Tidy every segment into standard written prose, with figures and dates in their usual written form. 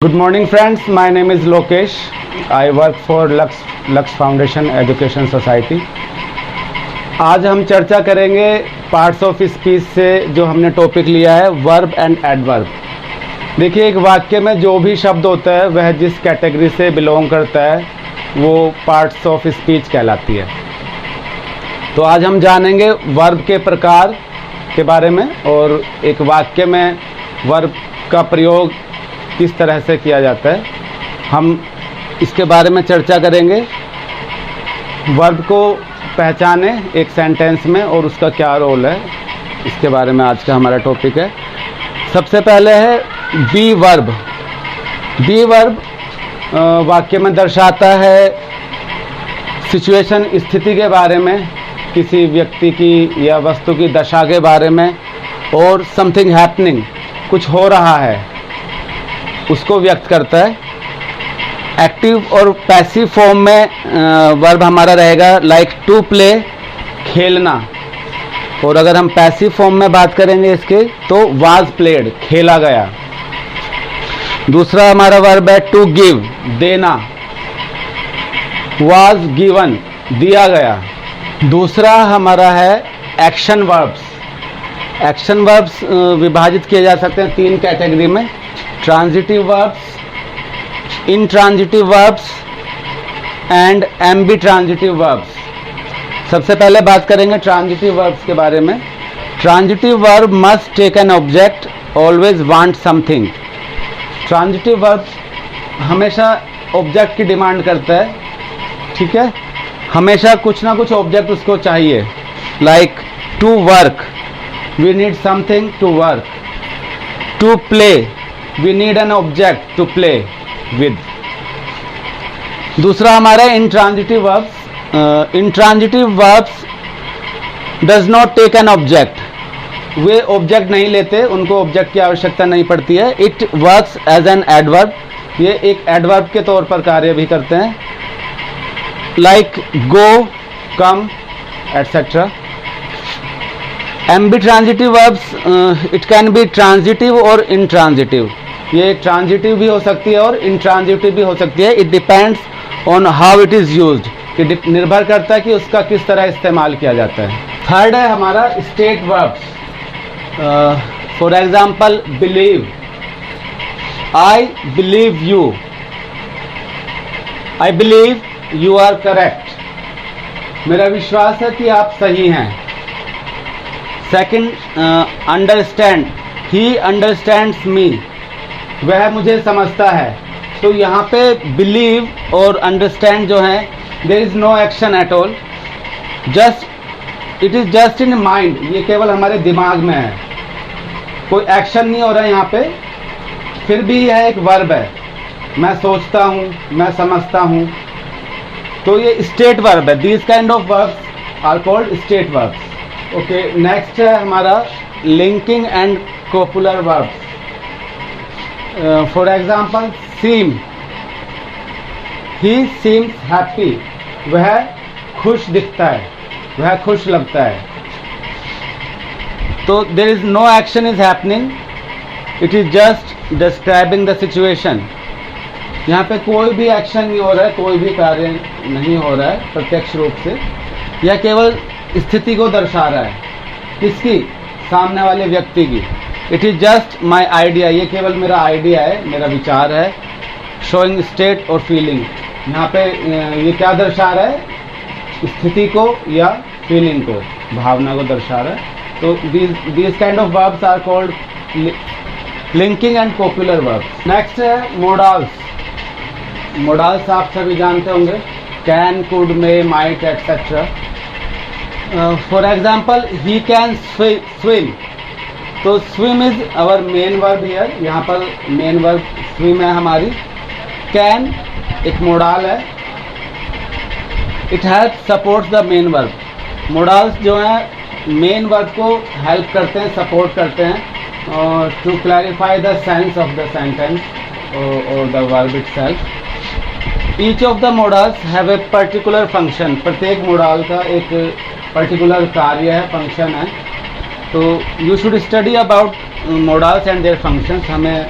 Good morning friends, my name is Lokesh. I work for Lux Foundation Education Society. आज हम चर्चा करेंगे parts of speech से जो हमने टॉपिक लिया है वर्ब एंड एडवर्ब। देखिए, एक वाक्य में जो भी शब्द होता है वह जिस कैटेगरी से बिलोंग करता है वो पार्ट्स ऑफ स्पीच कहलाती है। तो आज हम जानेंगे वर्ब के प्रकार के बारे में और एक वाक्य में वर्ब का प्रयोग किस तरह से किया जाता है, हम इसके बारे में चर्चा करेंगे। वर्ब को पहचाने एक सेंटेंस में और उसका क्या रोल है, इसके बारे में आज का हमारा टॉपिक है। सबसे पहले है बी वर्ब। बी वर्ब वाक्य में दर्शाता है सिचुएशन, स्थिति के बारे में, किसी व्यक्ति की या वस्तु की दशा के बारे में, और समथिंग हैपनिंग, कुछ हो रहा है, उसको व्यक्त करता है। एक्टिव और पैसिव फॉर्म में वर्ब हमारा रहेगा लाइक टू प्ले, खेलना। और अगर हम पैसिव फॉर्म में बात करेंगे इसके तो वाज प्लेड, खेला गया। दूसरा हमारा वर्ब है टू गिव, देना। वाज गिवन, दिया गया। दूसरा हमारा है एक्शन वर्ब्स। एक्शन वर्ब्स विभाजित किए जा सकते हैं तीन कैटेगरी में: transitive verbs, intransitive verbs and ambitransitive verbs. सबसे पहले बात करेंगे ट्रांजिटिव वर्ब्स के बारे में। Transitive verb must take an object, always want something. Transitive verb हमेशा ऑब्जेक्ट की डिमांड करता है, ठीक है, हमेशा कुछ ना कुछ ऑब्जेक्ट उसको चाहिए। Like to work, we need something to work. To play, we need an object to play with. दूसरा हमारा intransitive verbs. Intransitive verbs does not take an object, वे ऑब्जेक्ट नहीं लेते, उनको ऑब्जेक्ट की आवश्यकता नहीं पड़ती है। It works as an adverb, ये एक एडवर्ब के तौर पर कार्य भी करते हैं। Like go, come, etcetera. Ambitransitive verbs, it can be transitive और इंट्रांजिटिव। ये ट्रांजिटिव भी हो सकती है और इंट्रांजिटिव भी हो सकती है। It depends on how it is used, ये निर्भर करता है कि उसका किस तरह इस्तेमाल किया जाता है। थर्ड है हमारा state verbs. For example believe, I believe you, I believe you are correct, मेरा विश्वास है कि आप सही हैं। Second, understand, he understands me, वह मुझे समझता है। तो यहाँ पे बिलीव और अंडरस्टैंड जो है, there is no action at all, just it is just in mind, ये केवल हमारे दिमाग में है, कोई एक्शन नहीं हो रहा है यहाँ पे, फिर भी यह एक वर्ब है। मैं सोचता हूँ, मैं समझता हूँ, तो ये स्टेट वर्ब है। These kind of verbs are called state verbs. Okay, next है हमारा linking and copular verbs. For example seem, he seems happy, वह खुश दिखता है, वह खुश लगता है। तो there is no action is happening, it is just describing the situation. यहाँ पे कोई भी एक्शन नहीं हो रहा है, कोई भी कार्य नहीं हो रहा है प्रत्यक्ष रूप से, यह केवल स्थिति को दर्शा रहा है। किसकी? सामने वाले व्यक्ति की। It is just my idea, ये केवल मेरा आइडिया है, मेरा विचार है। शोइंग स्टेट और फीलिंग, यहाँ पे ये क्या दर्शा रहा है? स्थिति को या फीलिंग को, भावना को दर्शा रहा है। तो these kind of verbs are called linking and copular verbs. Next है मोडाल्स। मोडाल्स आप सभी जानते होंगे, can, could, may, might, etcetera. For example he can swim, तो swim is our main verb here, यहाँ पर मेन वर्ब स्विम है हमारी। कैन एक मोडाल है, it help support the main verb. Modals जो है मेन वर्ब को हेल्प करते हैं, सपोर्ट करते हैं to clarify the sense of the sentence और the verb itself. Each of the modals have a particular function, प्रत्येक मोडाल का एक पर्टिकुलर कार्य है, फंक्शन है। तो you should study about modals and their functions, हमें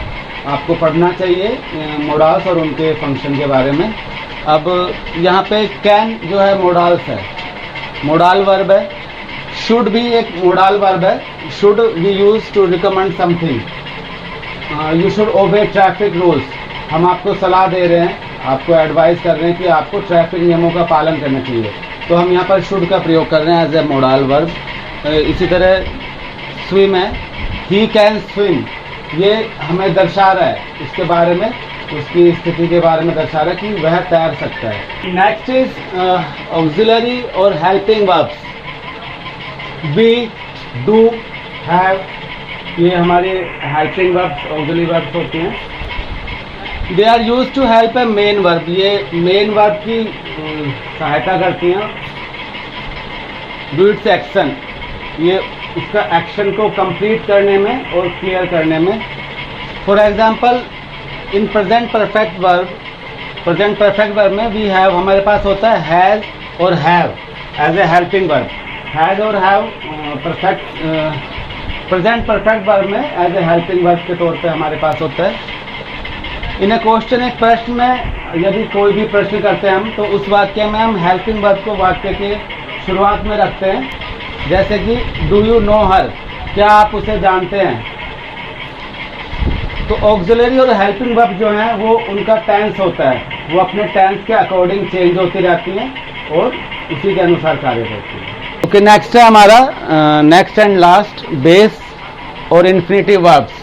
आपको पढ़ना चाहिए मोडाल्स और उनके फंक्शन के बारे में। अब यहाँ पे कैन जो है मोडाल्स है, मोडाल वर्ब है। शुड भी एक मोडाल वर्ब है। Should we use to recommend something, you should obey traffic rules. हम आपको सलाह दे रहे हैं, आपको एडवाइस कर रहे हैं कि आपको ट्रैफिक नियमों का पालन करना चाहिए, तो हम यहाँ पर शुड का प्रयोग कर रहे हैं एज ए मोडाल वर्ब। इसी तरह स्विम है, ही कैन स्विम, ये हमें दर्शा रहा है इसके बारे में, उसकी स्थिति के बारे में दर्शा रहा है कि वह तैर सकता है। नेक्स्ट इज ऑक्सिलरी और helping verbs. Be, do, have, ये हमारे हेल्पिंग वर्ब्स, ऑक्सिलरी वर्ब्स होते हैं। They are use to help a main verb, ये मेन वर्ब की सहायता करती हैं। डू इट्स एक्शन, ये उसका एक्शन को कंप्लीट करने में और क्लियर करने में। For example in present perfect verb, present perfect verb में वी हैव हमारे पास होता है हैज और have as a helping verb. Has और have perfect present perfect verb में एज ए हेल्पिंग वर्ब के तौर पे हमारे पास होता है। इन ए क्वेश्चन, एक प्रश्न में यदि कोई भी प्रश्न करते हैं हम, तो उस वाक्य में हम हेल्पिंग वर्ब को वाक्य के शुरुआत में रखते हैं। जैसे कि डू यू नो हर, क्या आप उसे जानते हैं। तो ऑक्सिलरी और हेल्पिंग वर्ब जो हैं वो उनका टेंस होता है, वो अपने टेंस के अकॉर्डिंग चेंज होती रहती हैं और उसी के अनुसार कार्य करती हैं। ओके, नेक्स्ट है हमारा नेक्स्ट एंड लास्ट बेस और इन्फिनिटिव वर्ब्स।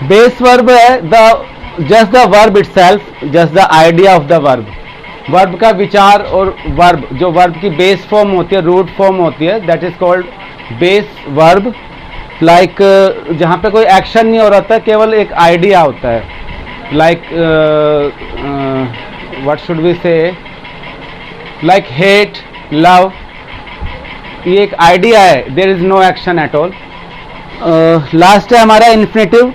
बेस वर्ब है just the verb itself, just the idea of the verb. Verb का विचार और वर्ब, जो वर्ब की बेस फॉर्म होती है, रूट फॉर्म होती है, that is called base verb. Like जहाँ पे कोई एक्शन नहीं हो रहा था, केवल एक आइडिया होता है। Like what should we say, like hate, love, ये एक आइडिया है, there is no action at all. Last है हमारा इन्फिनिटिव,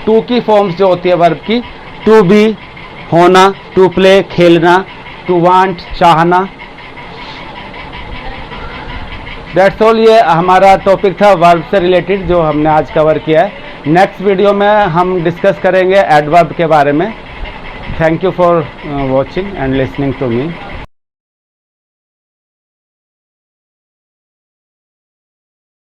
टू की फॉर्म्स जो होती है वर्ब की, टू बी होना, टू प्ले खेलना, टू वांट चाहना। दैट्स ऑल, ये हमारा टॉपिक था वर्ब से रिलेटेड जो हमने आज कवर किया है। नेक्स्ट वीडियो में हम डिस्कस करेंगे एडवर्ब के बारे में। Thank you for watching and listening to me.